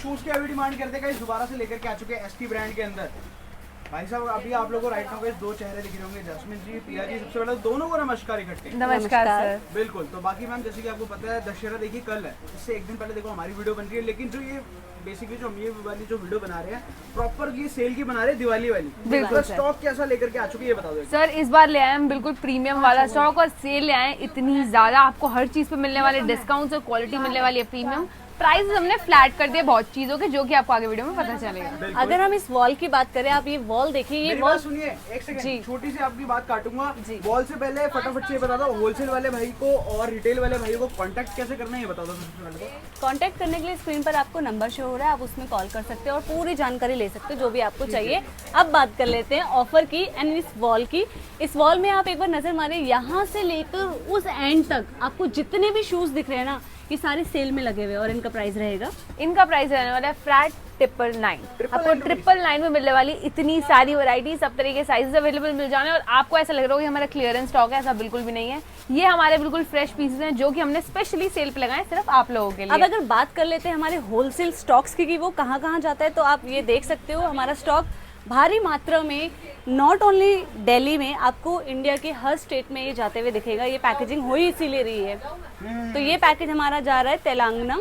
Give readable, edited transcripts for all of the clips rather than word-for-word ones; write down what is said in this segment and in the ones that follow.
Shoes की अभी demand करते हैं दोबारा से लेकर के आ चुके हैं एसटी ब्रांड के अंदर। भाई साहब अभी आप लोगों को राइट नाउ दो चेहरे दिख रहे होंगे, जैस्मिन जी, पिया जी। सबसे पहले दोनों को नमस्कार इकट्ठे। नमस्कार सर। बिल्कुल। तो बाकी मैम जैसे कि आपको पता है दशहरा देखिए कल है, इससे एक दिन पहले देखो हमारी वीडियो बन रही है, लेकिन जो ये बेसिकली जो हम ये वाली जो वीडियो बना रहे हैं प्रॉपर ये सेल की बना रहे हैं, दिवाली वाली। बिल्कुल। स्टॉक कैसा लेकर के आ चुके ये बता दो सर। इस बार ले आए हम बिल्कुल प्रीमियम वाला स्टॉक और सेल ले आए, इतनी ज्यादा आपको हर चीज पे मिलने वाले डिस्काउंट्स और क्वालिटी मिलने वाली है प्रीमियम। प्राइस हमने फ्लैट कर दिए बहुत चीजों के, जो कि आपको आगे वीडियो में पता चलेगा। अगर हम इस वॉल की बात करें, आप ये वॉल देखिए, ये वॉल सुनिए एक सेकंड, छोटी सी आपकी बात काटूंगा। वॉल से पहले फटाफट से ये बता दो होलसेल वाले भाई को और रिटेल वाले भाई को कांटेक्ट कैसे करना है ये बता दो। कांटेक्ट करने के लिए स्क्रीन पर आपको नंबर शो हो रहा है, आप उसमें कॉल कर सकते हो और पूरी जानकारी ले सकते हो जो भी आपको चाहिए। अब बात कर लेते हैं ऑफर की एंड इस वॉल की। इस वॉल में आप एक बार नजर मारे, यहाँ से लेकर उस एंड तक आपको जितने भी शूज दिख रहे हैं ना, ये सारे सेल में लगे हुए और इनका प्राइस रहेगा, इनका प्राइस रहने वाला है फ्लैट 999। आपको 999 में मिलने वाली इतनी सारी वैरायटी, सब तरह के साइजेस अवेलेबल मिल जाने और आपको ऐसा लग रहा हो कि हमारा क्लियरेंस स्टॉक है, ऐसा बिल्कुल भी नहीं है। ये हमारे बिल्कुल फ्रेश पीसेस हैं जो कि हमने स्पेशली सेल पे लगाए सिर्फ आप लोगों के लिए। अब अगर बात कर लेते हैं हमारे होलसेल स्टॉक्स की, वो कहाँ कहाँ जाता है, तो आप ये देख सकते हो हमारा स्टॉक भारी मात्रा में नॉट ओनली दिल्ली में, आपको इंडिया के हर स्टेट में ये जाते हुए दिखेगा। ये पैकेजिंग हो ही इसीलिए रही है। तो ये पैकेज हमारा जा रहा है तेलंगाना।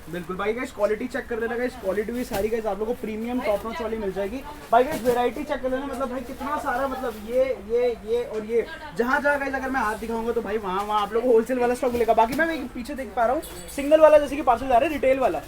बिल्कुल भाई गाइस, क्वालिटी चेक कर लेना गाइस, क्वालिटी भी सारी गाइस आप लोगों को प्रीमियम टॉप नॉच वाली मिल जाएगी। भाई गाइस वैरायटी चेक कर लेना, मतलब भाई कितना सारा, मतलब ये और ये जहाँ गाइस अगर मैं हाथ दिखाऊंगा तो भाई वहाँ आप लोगों को होलसेल वाला स्टॉक मिलेगा। बाकी मैं पीछे देख पा रहा हूँ सिंगल वाला, जैसे कि पार्सल जा रहा है रिटेल वाला,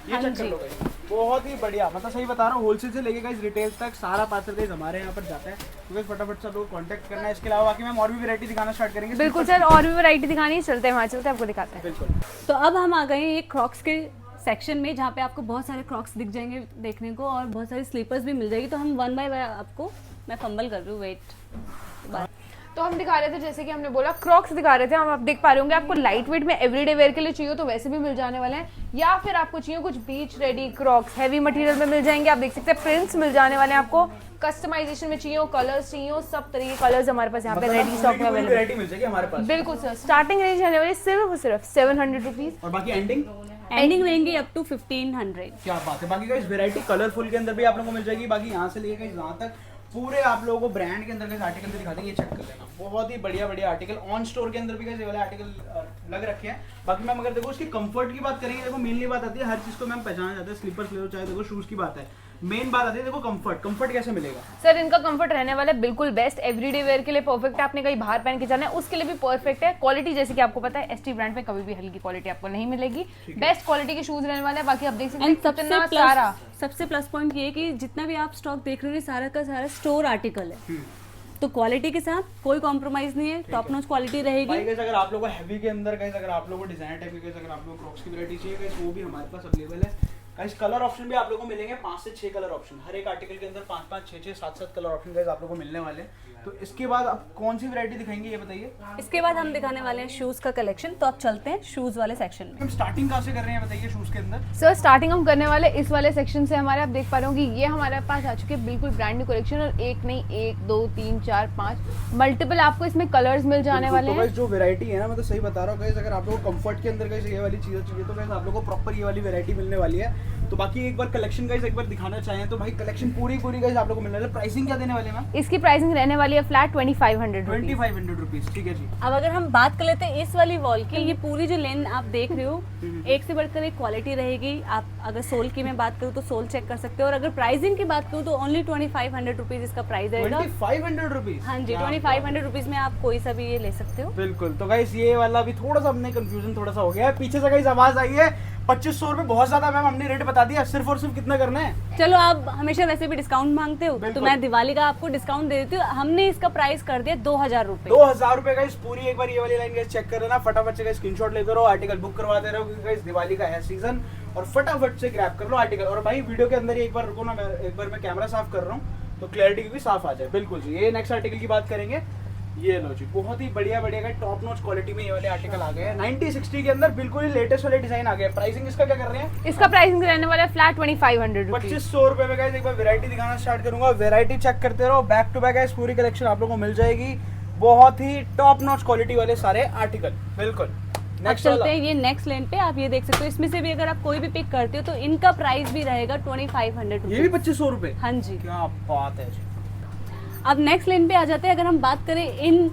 ये चेक कर लो गाइस, बहुत ही बढ़िया। मतलब सही बता रहा हूँ, होलसेल से लेके गाइस रिटेल तक सारा पार्सल गाइस हमारे यहाँ पर जाता है। तो गाइस फटाफट से लोग कांटेक्ट करना है। इसके अलावा बाकी मैम और भी वैरायटी दिखाना स्टार्ट करेंगे। बिल्कुल सर, और भी वैरायटी दिखानी है, चलते हैं वहाँ, चलते आपको दिखाते हैं। बिल्कुल। तो अब हम आ गए हैं एक क्रॉक्स के सेक्शन में, जहाँ पे आपको बहुत सारे क्रॉक्स दिख जाएंगे देखने को और बहुत सारी स्लीपर्स भी मिल जाएगी। तो हम वन बाय वन आपको, मैं फंबल कर रही हूँ, वेट। तो हम दिखा रहे थे, जैसे कि हमने बोला क्रॉक्स दिखा रहे थे हम। आप देख पा रहे होंगे, आपको लाइट वेट में एवरीडे वेयर के लिए चाहिए तो वैसे भी मिल जाने वाले हैं, या फिर आपको चाहिए कुछ बीच रेडी क्रॉक्स हैवी मटेरियल में मिल जाएंगे। आप देख सकते हैं प्रिंट्स मिल जाने वाले हैं आपको, कस्टमाइजेशन में चाहिए, कलर्स चाहिए, सब तरह के कलर्स हमारे पास यहाँ पे रेडी स्टॉक में अवेलेबल मिल जाएगी हमारे पास। बिल्कुल सर, स्टार्टिंग रेंज रहने वाली सिर्फ 700 रुपीज और बाकी एंडिंग रहेंगे अप टू 1500। क्या बात है। बाकी गाइस वैरायटी कलरफुल के अंदर भी आप लोगों को मिल जाएगी। बाकी यहाँ से लेके यहाँ तक पूरे आप लोगों को ब्रांड के अंदर के आर्टिकल भी दिखा देंगे, ये चेक कर लेना। बहुत ही बढ़िया आर्टिकल ऑन स्टोर के अंदर भी ये वाले आर्टिकल लग रखे हैं। बाकी मैम अगर देखो उसकी कंफर्ट की बात करेंगे, देखो मेनली बात आती है, हर चीज को मैम पहचाना जाता है, स्लीपर्स ले लो चाहे देखो शूज की बात है, मेन बात आती है देखो कंफर्ट कैसे मिलेगा। सर इनका कंफर्ट रहने वाला है बिल्कुल बेस्ट, एवरीडे वेयर के लिए परफेक्ट है, आपने कहीं बाहर पहन के जाना है उसके लिए भी परफेक्ट है। क्वालिटी जैसे कि आपको पता है एसटी ब्रांड में कभी भी हल्की क्वालिटी आपको नहीं मिलेगी, बेस्ट क्वालिटी के शूज रहने वाले हैं। बाकी आप देख सकते हैं कितना सारा, सबसे प्लस पॉइंट ये है कि जितना भी आप स्टॉक देख रहे हो सारा का सारा स्टोर आर्टिकल है, तो क्वालिटी के साथ कोई कॉम्प्रोमाइज नहीं है, टॉप नॉच क्वालिटी रहेगी। अगर आप लोगों को हैवी के अंदर गाइस, अगर आप लोगों को डिजाइन टाइप के, अगर आप लोगों को क्रॉक्स की वैरायटी चाहिए गाइस, वो भी हमारे पास अवेलेबल है गाइस। कलर ऑप्शन भी आप लोगों को मिलेंगे, 5 से 6 कलर ऑप्शन हर एक आर्टिकल के अंदर, 5 6 7 कलर ऑप्शन गाइस आप लोगों को मिलने वाले हैं। तो इसके बाद आप कौन सी वैरायटी दिखाएंगे ये बताइए। इसके बाद हम दिखाने वाले हैं शूज का कलेक्शन, तो आप चलते हैं शूज वाले सेक्शन में। हम स्टार्टिंग कहाँ से कर रहे हैं बताइए शूज के अंदर। सर स्टार्टिंग हम करने वाले इस वाले सेक्शन से। हमारे आप देख पा रहे हो कि ये हमारे पास आ चुके हैं बिल्कुल ब्रांड न्यू कलेक्शन, और एक नहीं 1 2 3 4 5 मल्टीपल आपको इसमें कलर्स मिल जाने वाले हैं। जो वैरायटी है ना, मैं तो सही बता रहा हूँ गाइस, अगर आप लोगों को कंफर्ट के अंदर गाइस ये वाली चीजें चाहिए तो गाइस आप लोगों को प्रॉपर ये वाली वैरायटी मिलने वाली है। तो बाकी एक बार कलेक्शन गाइस एक बार दिखाना चाहें तो भाई कलेक्शन पूरी गाइस आप लोगों को मिलने वाली है। प्राइसिंग क्या देने वाले हैं मैम? इसकी प्राइसिंग रहने वाली है फ्लैट 2500 रुपीज। ठीक है जी। अब अगर हम बात कर लेते हैं इस वाली वॉल की, ये पूरी जो लेन आप देख रहे हो एक से बढ़कर एक क्वालिटी रहेगी। आप अगर सोल की मैं बात करूँ तो सोल चेक कर सकते हो, और अगर प्राइसिंग की बात करूँ तो ओनली 2500 रुपीज इसका प्राइस रहेगा। 2500 रुपीज? हाँ जी, 2500 रुपीज में आप कोई सा भी ये ले सकते हो। बिल्कुल। तो गाइस ये वाला भी थोड़ा सा हमने कंफ्यूजन थोड़ा सा हो गया है, पीछे से गाइस आवाज आई है 2500 रुपए बहुत ज्यादा मैम, हमने रेट बता दिया, सिर्फ और सिर्फ कितना करना है। चलो आप हमेशा वैसे भी डिस्काउंट मांगते हो, तो मैं दिवाली का आपको डिस्काउंट दे देती हूँ। हमने इसका प्राइस कर दिया 2000 रुपए। 2000 रुपए गाइस पूरी। एक बार ये वाली लाइन गाइस चेक कर लेना, फटाफट से गाइस स्क्रीनशॉट लेते रहो, आर्टिकल बुक करवा दे रहे हो क्योंकि गाइस दिवाली का है सीजन, और फटाफट से ग्रैब कर लो आर्टिकल। और भाई वीडियो के अंदर ही एक बार रुको ना, एक बार मैं कैमरा साफ कर रहा हूँ तो क्लैरिटी भी साफ आ जाए। बिल्कुल जी। ये नेक्स्ट आर्टिकल की बात करेंगे, ये लो जी, बहुत ही बढ़िया टॉप नॉच क्वालिटी में ये वाले आर्टिकल आ गए हैं 90-60 के अंदर, बिल्कुल ही लेटेस्ट वाले डिजाइन आ गए। प्राइसिंग इसका क्या कर रहे हैं? इसका प्राइसिंग रहने वाला है फ्लैट 2500 रुपीज। 2500 रुपए में गाइस एक बार वैरायटी दिखाना स्टार्ट करूंगा, वैरायटी चेक करते रहो, बैक टू बैक गाइस पूरी कलेक्शन आप लोगों को मिल जाएगी। बहुत ही टॉप नॉच क्वालिटी वाले सारे आर्टिकल। बिल्कुल अब चलते हैं ये नेक्स्ट लेन पे, आप ये देख सकते हो, इसमें से भी अगर आप कोई भी पिक करते हो तो इनका प्राइस भी रहेगा 2500 ये भी 2500 रुपए? हाँ जी। क्या बात है जी। अब नेक्स्ट लेन पे आ जाते हैं, अगर हम बात करें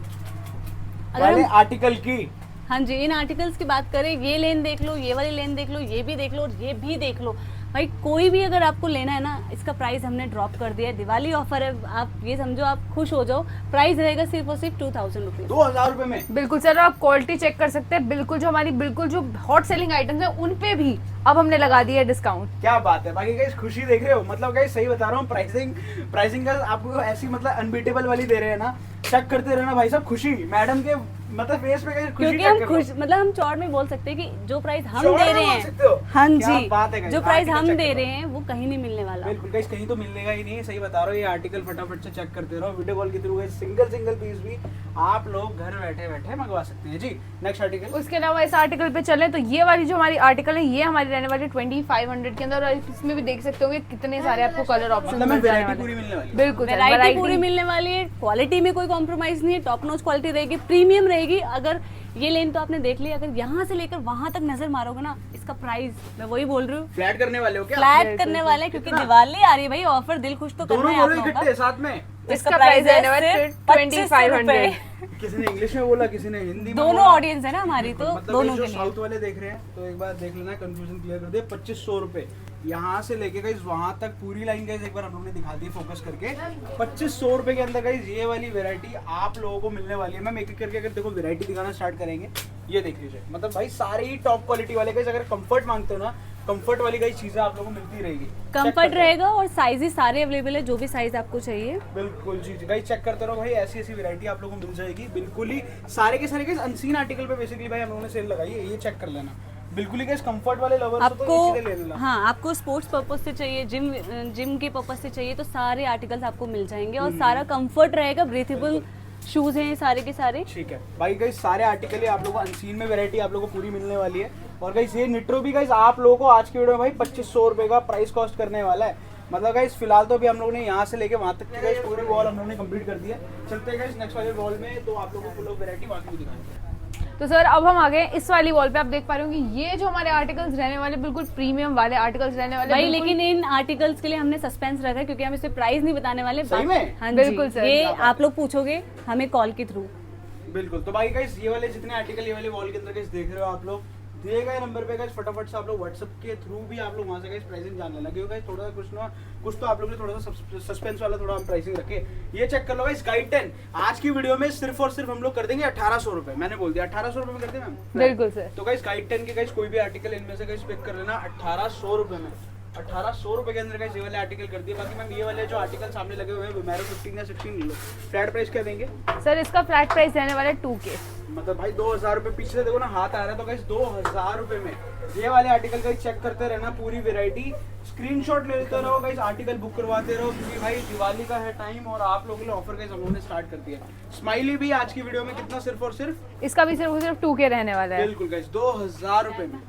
वाले आर्टिकल की, हाँ जी, इन आर्टिकल्स की बात करें, ये लेन देख लो, ये वाली लेन देख लो, ये भी देख लो और ये भी देख लो। भाई कोई भी अगर आपको लेना है ना, इसका प्राइस हमने ड्रॉप कर दिया है, दिवाली ऑफर है, आप ये समझो आप खुश हो जाओ। प्राइस रहेगा सिर्फ और सिर्फ 2000 रुपीज, 2000 रुपए में। बिल्कुल सर, आप क्वालिटी चेक कर सकते हैं, बिल्कुल जो हमारी बिल्कुल जो हॉट सेलिंग आइटम्स हैं उन पे भी अब हमने लगा दिया है डिस्काउंट। क्या बात है, बाकी गाइस खुशी देख रहे हो, मतलब गाइस सही बता रहा हूँ, प्राइसिंग का आपको ऐसी मतलब अनबीटेबल वाली दे रहे हैं ना, चेक करते रहना भाई साहब, खुशी मैडम के मतलब फेस पे गाइस खुशी, क्योंकि हम खुश, मतलब हम चौड़ में बोल सकते हैं कि जो प्राइस हम चौड़ दे में रहे बोल सकते हो? हैं, हाँ क्या जी, बात है guys, जो प्राइस आर्टिकल हम चेक दे करो। रहे हैं वो कहीं नहीं मिलने वाला। बिल्कुल गाइस, कहीं तो मिलेगा ही नहीं, सही बता रहा हूँ। ये आर्टिकल फटाफट से चेक करते रहो, वीडियो कॉल के थ्रू गाइस सिंगल पीस भी आप लोग घर बैठे बैठे मंगवा सकते हैं जी। नेक्स्ट आर्टिकल, उसके अलावा इस आर्टिकल पे चले तो ये वाली जो हमारी आर्टिकल है ये हमारी रहने वाली 2500 के अंदर, और इसमें भी देख सकते होंगे कितने सारे आपको कलर ऑप्शन मतलब मिल जाने वैरायटी वाले पूरी हैं। मिलने वाली है। बिल्कुल सर, वैरायटी वैरायटी पूरी मिलने वाली है, क्वालिटी में कोई कॉम्प्रोमाइज नहीं है, टॉप नॉच क्वालिटी रहेगी, प्रीमियम रहेगी। अगर ये लेन तो आपने देख ली, अगर यहाँ से लेकर वहां तक नजर मारोगे ना, इसका प्राइस मैं वही बोल रही हूँ, फ्लैट करने वाले हो क्या? फ्लैट करने वाले हैं, क्योंकि दिवाली आ रही है भाई, ऑफर दिल खुश तो करना दोनों है आप बोलो लोगों इकट्ठे का। साथ में। इसका प्राइस रहने वाला है 2500। किसी ने इंग्लिश में बोला, किसी ने हिंदी में दोनों बोला। ऑडियंस है ना हमारी, तो मतलब दोनों जो के लिए। साउथ वाले देख रहे हैं तो एक बार देख लेना, कंफ्यूजन क्लियर कर दे। 2500 रुपए यहाँ से लेके गाइस वहां तक पूरी लाइन गाइस एक बार हम लोग ने दिखा दी फोकस करके। 2500 रुपए के अंदर गाइस ये वाली वैरायटी आप लोगों को मिलने वाली है। मैम एक एक करके अगर देखो वैरायटी दिखाना स्टार्ट करेंगे, ये देख लीजिए, मतलब भाई सारे ही टॉप क्वालिटी वाले गाइस, अगर कंफर्ट मांगते हो ना, कंफर्ट वाली गाइस चीजें आप लोगों को मिलती रहेगी। कंफर्ट रहेगा और साइजेस सारे अवेलेबल है, जो भी साइज आपको चाहिए। बिल्कुल जी गाइस, चेक करते रहो भाई, ऐसी ऐसी वैरायटी आप लोगों को मिल जाएगी। बिल्कुल ही सारे के सारे गाइस अनसीन आर्टिकल पे बेसिकली भाई हम लोगों ने सेल लगाई है, ये चेक कर लेना। बिल्कुल ही गाइस कंफर्ट वाले लवर्स हो तो ये चीजें ले लेना। आपको हाँ, आपको स्पोर्ट्स पर्पस से चाहिए, जिम के पर्पस से चाहिए, तो सारे आर्टिकल्स आपको मिल जाएंगे और सारा कंफर्ट रहेगा, ब्रीथेबल शूज हैं सारे के सारे। ठीक है भाई गाइस, सारे आर्टिकल ही आप लोगों को अनसीन में वैरायटी आप लोगों को पूरी मिलने वाली है। और गाइस ये निट्रो भी गाइस आप लोगों को आज की वीडियो में भाई 2500 रुपए का प्राइस कॉस्ट करने वाला है। मतलब गाइस फिलहाल तो अभी हम लोग ने यहाँ से लेके वहाँ तक की गाइस पूरी वॉल हम लोग ने कंप्लीट कर दिया। चलते हैं गाइस नेक्स्ट वाले वॉल में, तो आप लोगों को लोग वैरायटी बाकी भी दिखाएंगे। तो सर अब हम आ गए इस वाली वॉल पे, आप देख पा रहे होंगे ये जो हमारे आर्टिकल्स रहने वाले बिल्कुल प्रीमियम वाले आर्टिकल्स रहने वाले भाई, बिल्कुल- लेकिन इन आर्टिकल्स के लिए हमने सस्पेंस रखा है, क्योंकि हम इसे प्राइस नहीं बताने वाले। सही में? हाँ बिल्कुल जी, सर, ये क्या बात आप लोग पूछोगे हमें कॉल के थ्रू। बिल्कुल, तो भाई गाइस ये वाले जितने आर्टिकल ये वाले वॉल के अंदर गाइस देख रहे हो आप लोग, दिए गए नंबर पे गाइस फटाफट से आप लोग व्हाट्सएप के थ्रू भी आप लोग वहां से गाइस प्राइसिंग जानने लगे हो गाइस। थोड़ा सा कुछ तो आप लोग ने थोड़ा सा सस्पेंस वाला थोड़ा हम प्राइसिंग रखे। ये चेक कर लो गाइस, गाइड 10 आज की वीडियो में सिर्फ और सिर्फ हम लोग कर देंगे 1800 रुपए। मैंने बोल दिया 1800 रुपए में कर दे मैम। बिल्कुल सर। तो गाइस गाइड 10 के गाइस कोई भी आर्टिकल इनमें से गाइस पिक कर लेना 1800 रुपए में। 1800 रुपए के अंदर गाइस ये वाले आर्टिकल कर दिए। बाकी मैम ये वाले जो आर्टिकल सामने लगे हुए हैं Vomero 15 या 16 ले लो। फ्लैट प्राइस क्या देंगे? सर इसका फ्लैट प्राइस रहने वाला है 2K। मतलब भाई 2000 रुपए पीछे से देखो ना हाथ आ रहा है, तो गाइस 2000 रुपए में ये वाले आर्टिकल का चेक करते रहना, पूरी वैरायटी स्क्रीनशॉट ले लेते रहो गाइस, आर्टिकल बुक करवाते रहो, क्योंकि भाई दिवाली का है टाइम और आप लोगों के लिए ऑफर गाइस हम लोगों ने स्टार्ट कर दिया। स्माइली भी आज की वीडियो में कितना, सिर्फ और सिर्फ इसका भी सिर्फ 2K रहने वाला है। बिल्कुल गाइस 2000 रुपए में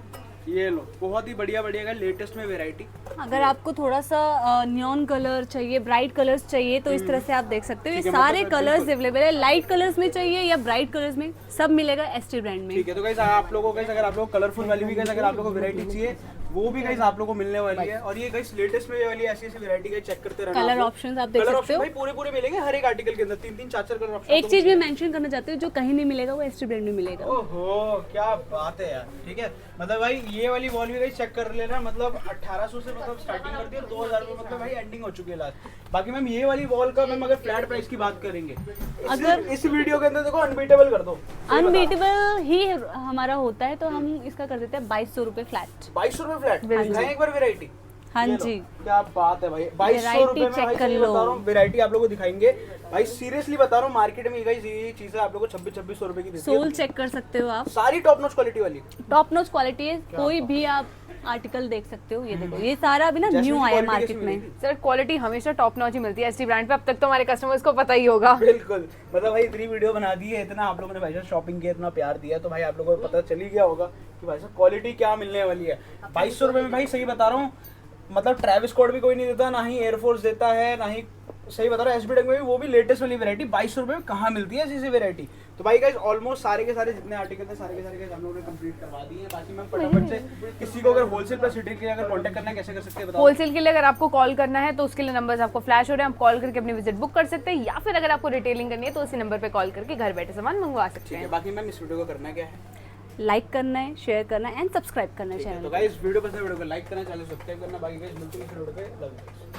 ये लो, बहुत ही बढ़िया का लेटेस्ट में वैरायटी। अगर आपको थोड़ा सा नियॉन कलर चाहिए, ब्राइट कलर्स चाहिए, तो इस तरह से आप देख सकते हो, ये ठीक है, सारे मतलब कलर्स बिल्कुल। अवेलेबल है। लाइट कलर्स में चाहिए या ब्राइट कलर्स में, सब मिलेगा एसटी ब्रांड में। ठीक है, तो गाइस आप लोगों को अगर आप लोग कलरफुल वाली भी गाइस अगर आप लोगों को वैरायटी चाहिए वो भी गाइस आप लोगों को मिलने वाली है। और ये गाइस लेटेस्ट में ये वाली ऐसी ऐसी वैरायटी का चेक करते रहना। कलर ऑप्शंस आप देख कलर सकते ऑप्शन हो। भाई पूरे पूरे मिलेंगे हर एक आर्टिकल के अंदर, 3-3 4-4 कलर ऑप्शन। एक चीज मैं मेंशन करना चाहती हूँ, जो कहीं नहीं मिलेगा वो एसटी ब्रांड में मिलेगा। ओहो क्या बात है यार। ठीक है, मतलब भाई ये वाली वॉल भी गाइस चेक कर लेना, मतलब 1800 से मतलब स्टार्टिंग कर दी और 2000 रुपए मतलब भाई एंडिंग हो चुकी है लास्ट। बाकी मैम ये वाली वॉल का मैम अगर फ्लैट प्राइस की बात करेंगे, अगर इस वीडियो के अंदर देखो अनबीटेबल कर दो। अनबीटेबल ही हमारा होता है, तो हम इसका कर देते हैं 2200 रुपए फ्लैट। 2200 रुपए फ्लैट दिखाएं एक बार वैरायटी। हाँ ये लो, जी। क्या बात है भाई, 2200 रुपए में चेक भाई कर सही लो। बता रहा हूँ वैरायटी आप लोगों को दिखाएंगे। भाई सीरियसली बता रहा हूँ, मार्केट में गाइस ये चीजें आप लोगों को 2600 रुपए की देती है। सोल चेक कर सकते हो आप, सारी टॉप नॉच क्वालिटी वाली। टॉप नॉच क्वालिटी है, कोई भी आप आर्टिकल देख सकते हो। ये देखो, ये सारा अभी ना न्यू आया मार्केट में। सर क्वालिटी हमेशा टॉप नॉच ही मिलती है एसटी ब्रांड पे, अब तक तो हमारे कस्टमर्स को पता ही होगा। बिल्कुल, मतलब भाई इतनी वीडियो बना दी है, इतना आप लोगों ने भाई साहब शॉपिंग किया, इतना प्यार दिया, तो भाई आप लोगों को पता चल ही गया होगा कि भाई साहब क्वालिटी क्या मिलने वाली है। 2200 रुपए में भाई सही बता रहा हूँ, मतलब ट्रैविस स्कॉट भी कोई नहीं देता, ना ही एयरफोर्स देता है, ना ही, सही बता रहा हूँ एसबी में वो भी लेटेस्ट वाली वैरायटी 2200 रुपए में कहाँ मिलती है ऐसी वैरायटी। तो भाई गाइस ऑलमोस्ट सारे के सारे जितने आर्टिकल थे सारे के सारे हम लोगों ने कंप्लीट करवा दिए हैं। बाकी मैम फटाफट से किसी को अगर होलसेल प्लस रिटेल के लिए अगर कांटेक्ट करना है कैसे कर सकते हैं बताओ। होलसेल के लिए अगर आपको कॉल करना है तो उसके लिए नंबर्स आपको फ्लैश हो रहे हैं, आप कॉल करके अपनी विजिट बुक कर सकते हैं, या फिर अगर आपको रिटेलिंग करनी है तो उसी नंबर पे कॉल करके घर बैठे सामान मंगवा सकते ठीक है। हैं। बाकी मैम इस वीडियो को करना क्या है, लाइक करना है, शेयर करना है एंड सब्सक्राइब करना है ठीक है। चैनल तो गाइस वीडियो पसंद है वीडियो को लाइक करना, चैनल सब्सक्राइब करना। बाकी गाइस मिलते हैं इस वीडियो पे, लव यू।